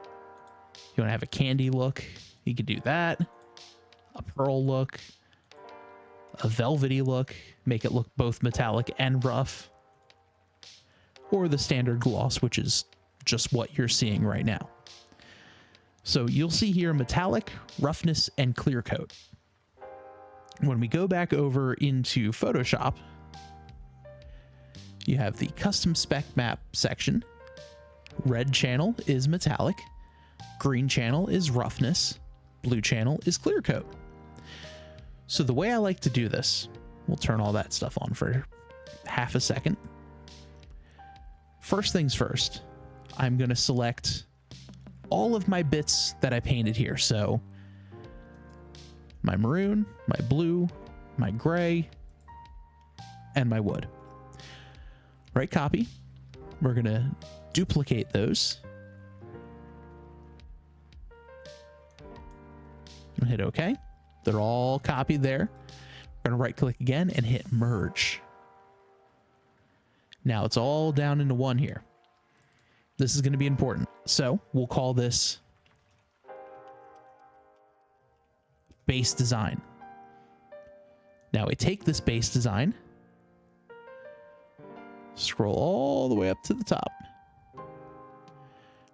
want to have a candy look, you could do that. A pearl look, a velvety look, make it look both metallic and rough, or the standard gloss, which is just what you're seeing right now. So you'll see here metallic, roughness, and clear coat. When we go back over into Photoshop, you have the custom spec map section. Red channel is metallic, green channel is roughness, blue channel is clear coat. So the way I like to do this, we'll turn all that stuff on for half a second. First things first, I'm going to select all of my bits that I painted here. So my maroon, my blue, my gray, and my wood. Right copy. We're going to duplicate those. And hit OK. They're all copied there. We're going to right click again and hit merge. Now it's all down into one here. This is going to be important. So we'll call this base design. Now we take this base design, scroll all the way up to the top.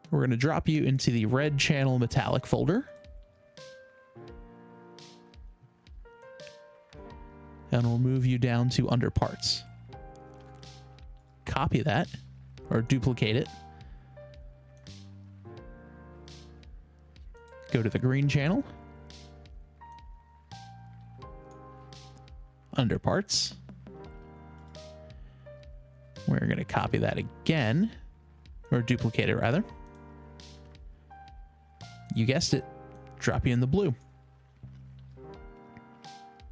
We're going to drop you into the red channel metallic folder. And we'll move you down to under parts. Copy that or duplicate it. Go to the green channel. Under parts. We're going to copy that again, or duplicate it rather. You guessed it. Drop you in the blue.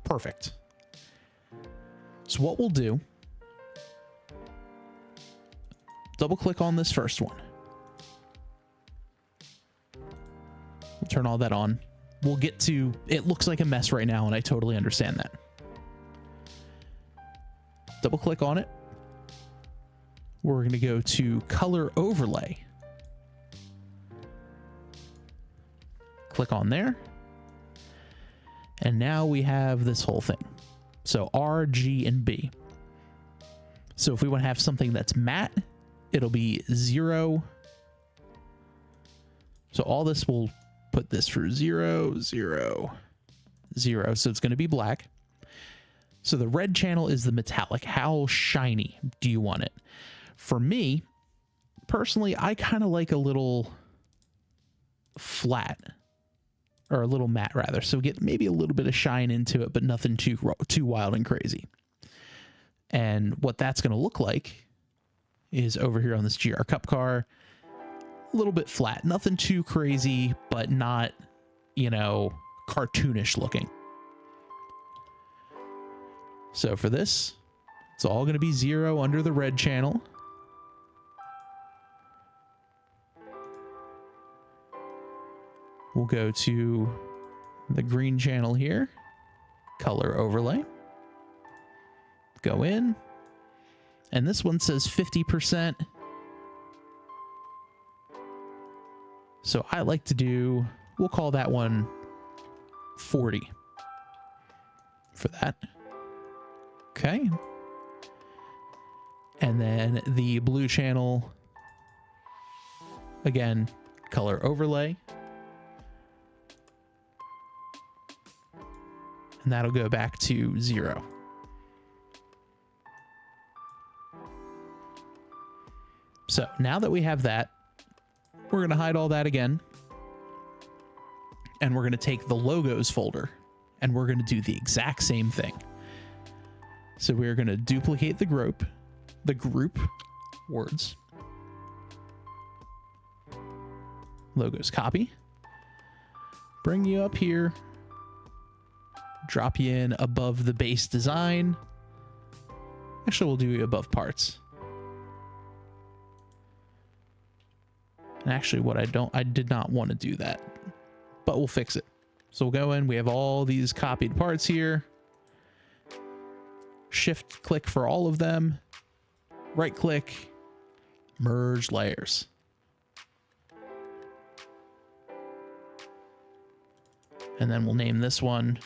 Perfect. So what we'll do, double click on this first one. We'll turn all that on. We'll get to, it looks like a mess right now, and I totally understand that. Double click on it. we're going to go to color overlay. Click on there. And now we have this whole thing. So R, G, and B. So if we want to have something that's matte, it'll be 0. So all this, will put this for 0, 0, 0. So it's going to be black. So the red channel is the metallic. How shiny do you want it? For me, personally, I kind of like a little flat, or a little matte rather. So get maybe a little bit of shine into it, but nothing too wild and crazy. And what that's going to look like is over here on this GR Cup car, a little bit flat, nothing too crazy, but not, you know, cartoonish looking. So for this, it's all going to be 0 under the red channel. We'll go to the green channel here, color overlay. Go in, and this one says 50%. So I like to do, we'll call that one 40 for that. Okay. And then the blue channel, again, color overlay. And that'll go back to 0. So now that we have that, we're going to hide all that again. And we're going to take the logos folder and we're going to do the exact same thing. So we're going to duplicate the group words, logos copy, bring you up here, drop you in above the base design. Actually, we'll do above parts. And actually I did not want to do that, but we'll fix it. So we'll go in, we have all these copied parts here. Shift click for all of them, right click, merge layers. And then we'll name this one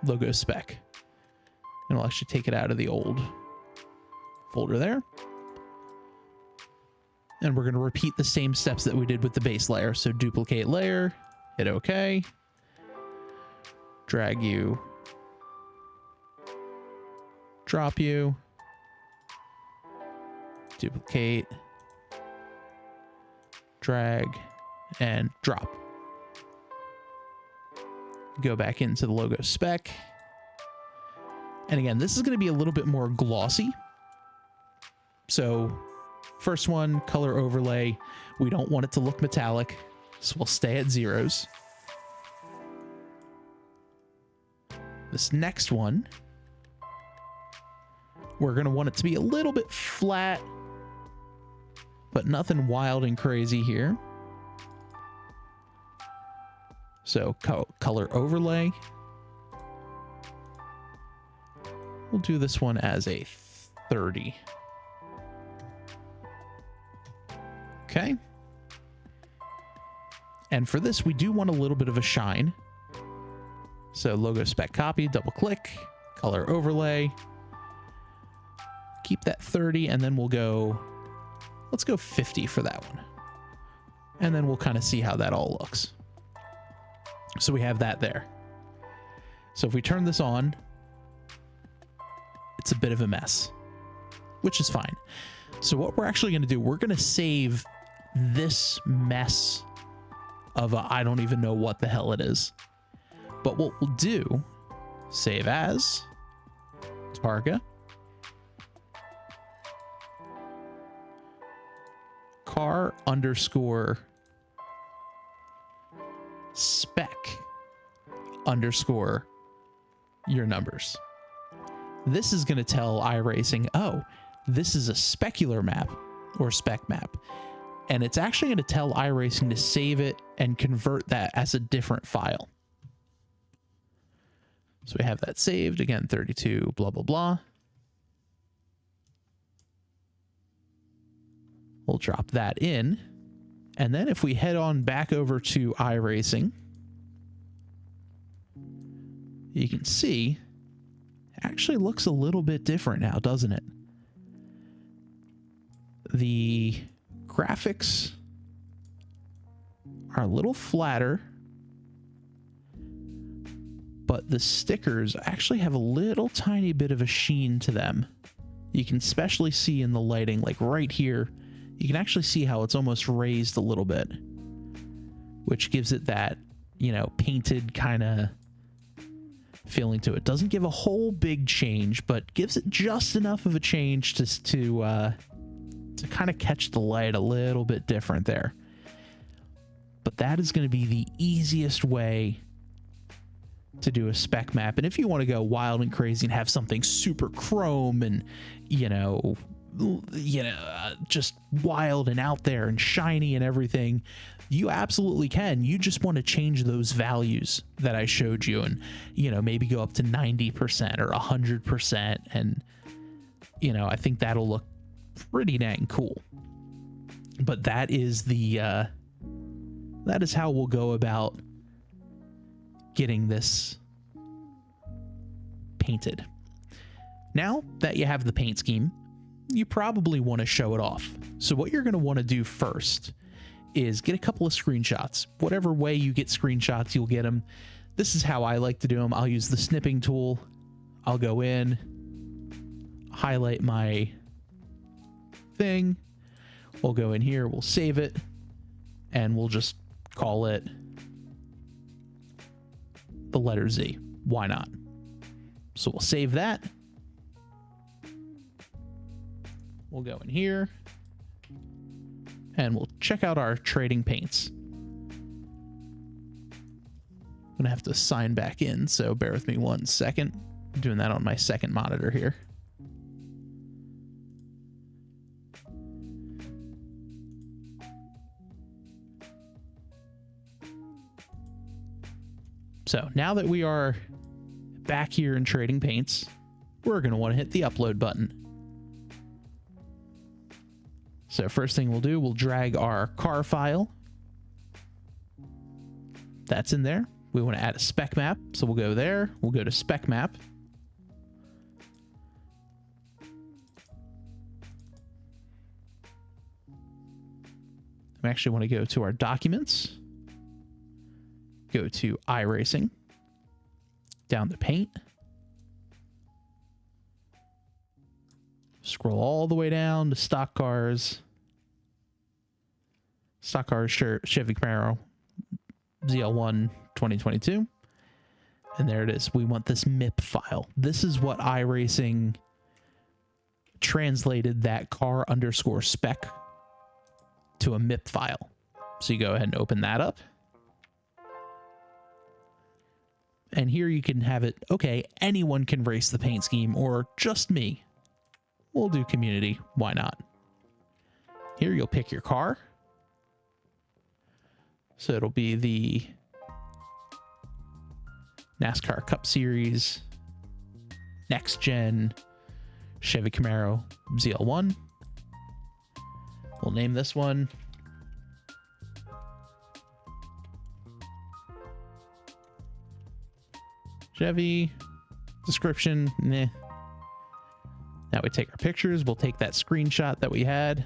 logo spec. And we'll actually take it out of the old folder there. And we're going to repeat the same steps that we did with the base layer. So duplicate layer, hit OK, drag you, drop you, duplicate, drag, and drop. Go back into the logo spec. And again, this is going to be a little bit more glossy. So first one, color overlay. We don't want it to look metallic, so we'll stay at 0s. This next one, we're going to want it to be a little bit flat, but nothing wild and crazy here. So color overlay. We'll do this one as a 30. Okay. And for this, we do want a little bit of a shine. So logo spec copy, double click, color overlay. Keep that 30, and then we'll go, let's go 50 for that one. And then we'll kind of see how that all looks. So we have that there. So if we turn this on, it's a bit of a mess, which is fine. So what we're actually going to do, we're going to save this mess of I don't even know what the hell it is. But what we'll do, save as, Targa, car underscore spec underscore your numbers. This is going to tell iRacing, oh, this is a specular map or spec map. And it's actually going to tell iRacing to save it and convert that as a different file. So we have that saved. Again, 32, blah, blah, blah. We'll drop that in. And then if we head on back over to iRacing, you can see it actually looks a little bit different now, doesn't it? The graphics are a little flatter, but the stickers actually have a little tiny bit of a sheen to them. You can especially see in the lighting, like right here, you can actually see how it's almost raised a little bit, which gives it that, you know, painted kind of feeling to it. Doesn't give a whole big change, but gives it just enough of a change to kind of catch the light a little bit different there. But that is going to be the easiest way to do a spec map. And if you want to go wild and crazy and have something super chrome and, just wild and out there and shiny and everything, you absolutely can. You just want to change those values that I showed you and, maybe go up to 90% or 100%. And, I think that'll look pretty dang cool. But that is how we'll go about getting this painted. Now that you have the paint scheme, you probably want to show it off. So what you're going to want to do first is get a couple of screenshots. Whatever way you get screenshots, you'll get them. This is how I like to do them. I'll use the snipping tool. I'll go in, highlight my thing. We'll go in here, we'll save it, and we'll just call it the letter Z. Why not? So we'll save that. We'll go in here and we'll check out our trading paints. I'm gonna have to sign back in, so bear with me 1 second. I'm doing that on my second monitor here. So now that we are back here in trading paints, we're going to want to hit the upload button. So first thing we'll do, we'll drag our car file. That's in there. We want to add a spec map. So we'll go there. We'll go to spec map. I actually want to go to our documents. Go to iRacing, down to paint, scroll all the way down to stock cars, Chevy Camaro, ZL1 2022, and there it is. We want this MIP file. This is what iRacing translated that car underscore spec to a MIP file. So you go ahead and open that up. And here you can have it, okay, anyone can race the paint scheme or just me. We'll do community, why not? Here you'll pick your car. So it'll be the NASCAR Cup Series, Next Gen, Chevy Camaro ZL1. We'll name this one Chevy. Description, nah. Now we take our pictures. We'll take that screenshot that we had.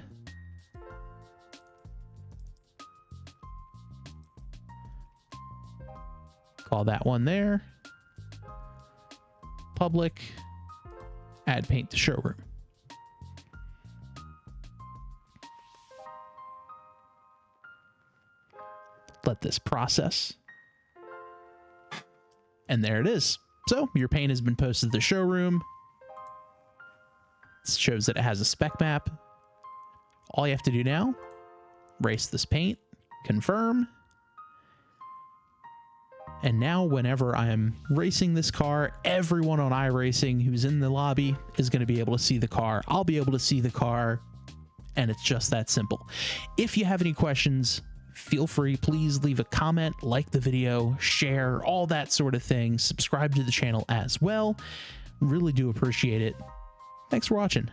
Call that one there. Public. Add paint to showroom. Let this process. And there it is. So your paint has been posted to the showroom. It shows that it has a spec map. All you have to do now, race this paint, confirm. And now whenever I'm racing this car, everyone on iRacing who's in the lobby is going to be able to see the car. I'll be able to see the car, and it's just that simple. If you have any questions, feel free, please leave a comment, like the video, share, all that sort of thing. Subscribe to the channel as well. Really do appreciate it. Thanks for watching.